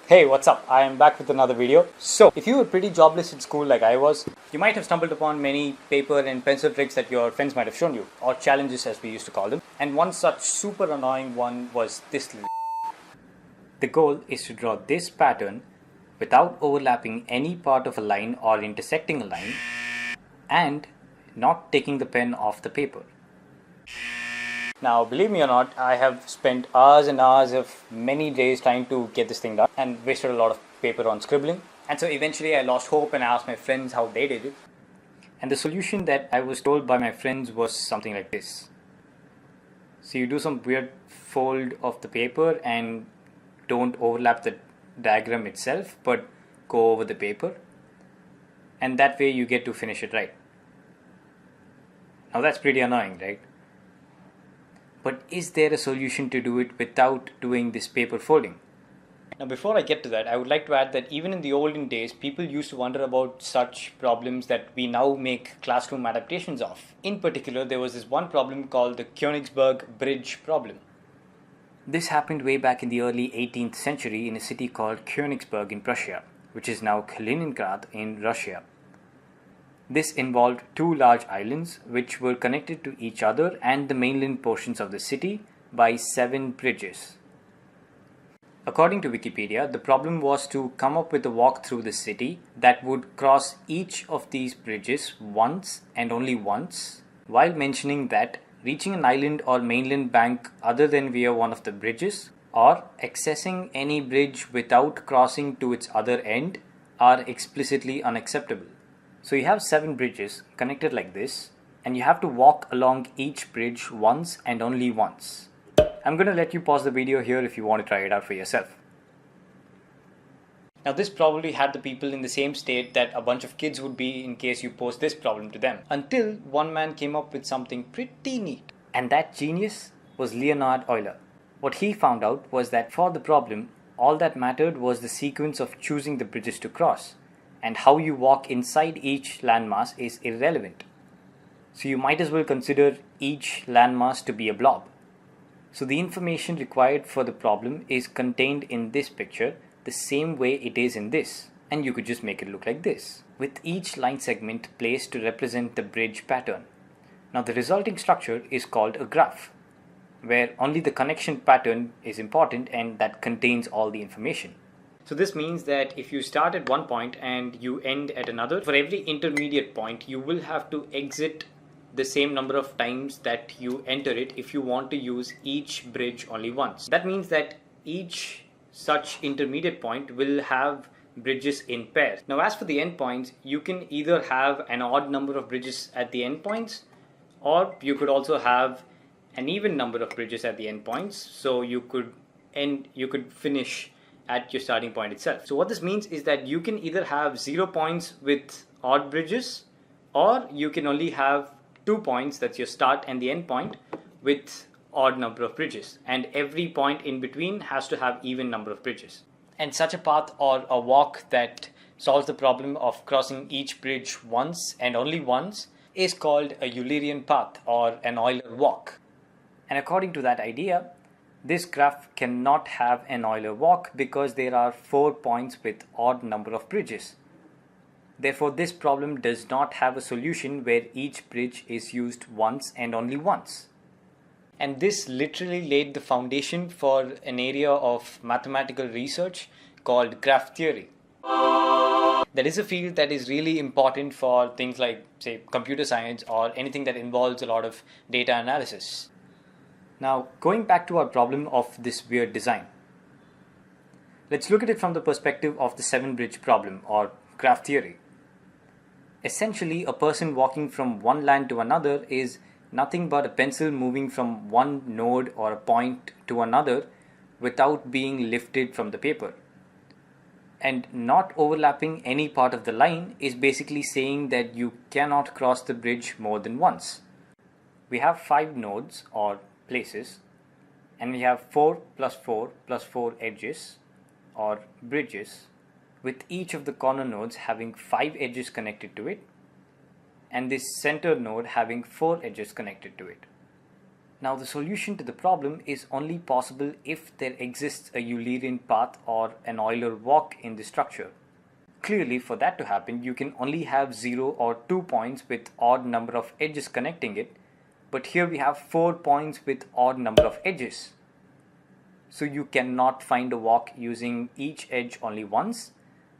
Hey, what's up? I am back with another video. So, if you were pretty jobless in school like I was, you might have stumbled upon many paper and pencil tricks that your friends might have shown you, or challenges as we used to call them. And one such super annoying one was this little. The goal is to draw this pattern without overlapping any part of a line or intersecting a line, and not taking the pen off the paper. Now, believe me or not, I have spent hours and hours of many days trying to get this thing done and wasted a lot of paper on scribbling. And so eventually I lost hope and asked my friends how they did it. And the solution that I was told by my friends was something like this. So you do some weird fold of the paper and don't overlap the diagram itself, but go over the paper. And that way you get to finish it right. Now that's pretty annoying, right? But is there a solution to do it without doing this paper folding? Now before I get to that, I would like to add that even in the olden days, people used to wonder about such problems that we now make classroom adaptations of. In particular, there was this one problem called the Konigsberg bridge problem. This happened way back in the early 18th century in a city called Konigsberg in Prussia, which is now Leningrad in Russia. This involved two large islands which were connected to each other and the mainland portions of the city by 7 bridges. According to Wikipedia, the problem was to come up with a walk through the city that would cross each of these bridges once and only once, while mentioning that reaching an island or mainland bank other than via one of the bridges, or accessing any bridge without crossing to its other end, are explicitly unacceptable. So you have 7 bridges connected like this, and you have to walk along each bridge once and only once. I'm going to let you pause the video here if you want to try it out for yourself. Now this probably had the people in the same state that a bunch of kids would be in case you posed this problem to them, until one man came up with something pretty neat. And that genius was Leonhard Euler. What he found out was that for the problem, all that mattered was the sequence of choosing the bridges to cross, and how you walk inside each landmass is irrelevant. So you might as well consider each landmass to be a blob. So the information required for the problem is contained in this picture the same way it is in this, and you could just make it look like this, with each line segment placed to represent the bridge pattern. Now the resulting structure is called a graph, where only the connection pattern is important and that contains all the information. So this means that if you start at one point and you end at another, for every intermediate point you will have to exit the same number of times that you enter it if you want to use each bridge only once. That means that each such intermediate point will have bridges in pairs. Now as for the endpoints, you can either have an odd number of bridges at the endpoints, or you could also have an even number of bridges at the endpoints, so you could finish at your starting point itself. So what this means is that you can either have 0 points with odd bridges, or you can only have 2 points, that's your start and the end point, with odd number of bridges, and every point in between has to have even number of bridges. And such a path or a walk that solves the problem of crossing each bridge once and only once is called a Eulerian path or an Euler walk. And according to that idea, this graph cannot have an Euler walk because there are 4 points with odd number of bridges. Therefore, this problem does not have a solution where each bridge is used once and only once. And this literally laid the foundation for an area of mathematical research called graph theory. That is a field that is really important for things like, say, computer science or anything that involves a lot of data analysis. Now, going back to our problem of this weird design, let's look at it from the perspective of the 7-bridge problem or graph theory. Essentially, a person walking from one land to another is nothing but a pencil moving from one node or a point to another without being lifted from the paper. And not overlapping any part of the line is basically saying that you cannot cross the bridge more than once. We have 5 nodes or places, and we have 4 plus 4 plus 4 edges or bridges, with each of the corner nodes having 5 edges connected to it, and this center node having 4 edges connected to it. Now the solution to the problem is only possible if there exists a Eulerian path or an Euler walk in the structure. Clearly, for that to happen, you can only have 0 or 2 points with odd number of edges connecting it, but here we have 4 points with odd number of edges. So you cannot find a walk using each edge only once,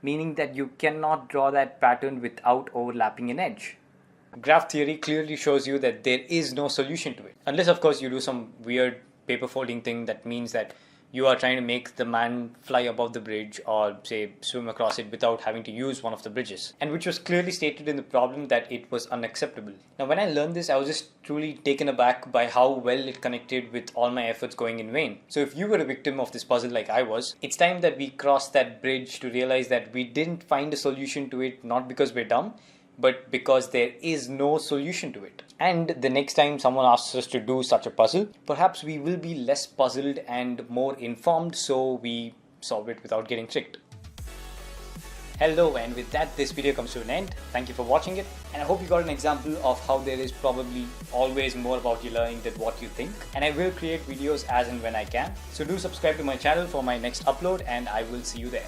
meaning that you cannot draw that pattern without overlapping an edge. Graph theory clearly shows you that there is no solution to it. Unless, of course, you do some weird paper folding thing that means that you are trying to make the man fly above the bridge or, say, swim across it without having to use one of the bridges. And which was clearly stated in the problem that it was unacceptable. Now, when I learned this, I was just truly taken aback by how well it connected with all my efforts going in vain. So if you were a victim of this puzzle like I was, it's time that we cross that bridge to realize that we didn't find a solution to it, not because we're dumb, but because there is no solution to it. And the next time someone asks us to do such a puzzle, perhaps we will be less puzzled and more informed, so we solve it without getting tricked. Hello, and with that, this video comes to an end. Thank you for watching it, and I hope you got an example of how there is probably always more about you learning than what you think. And I will create videos as and when I can. So do subscribe to my channel for my next upload, and I will see you there.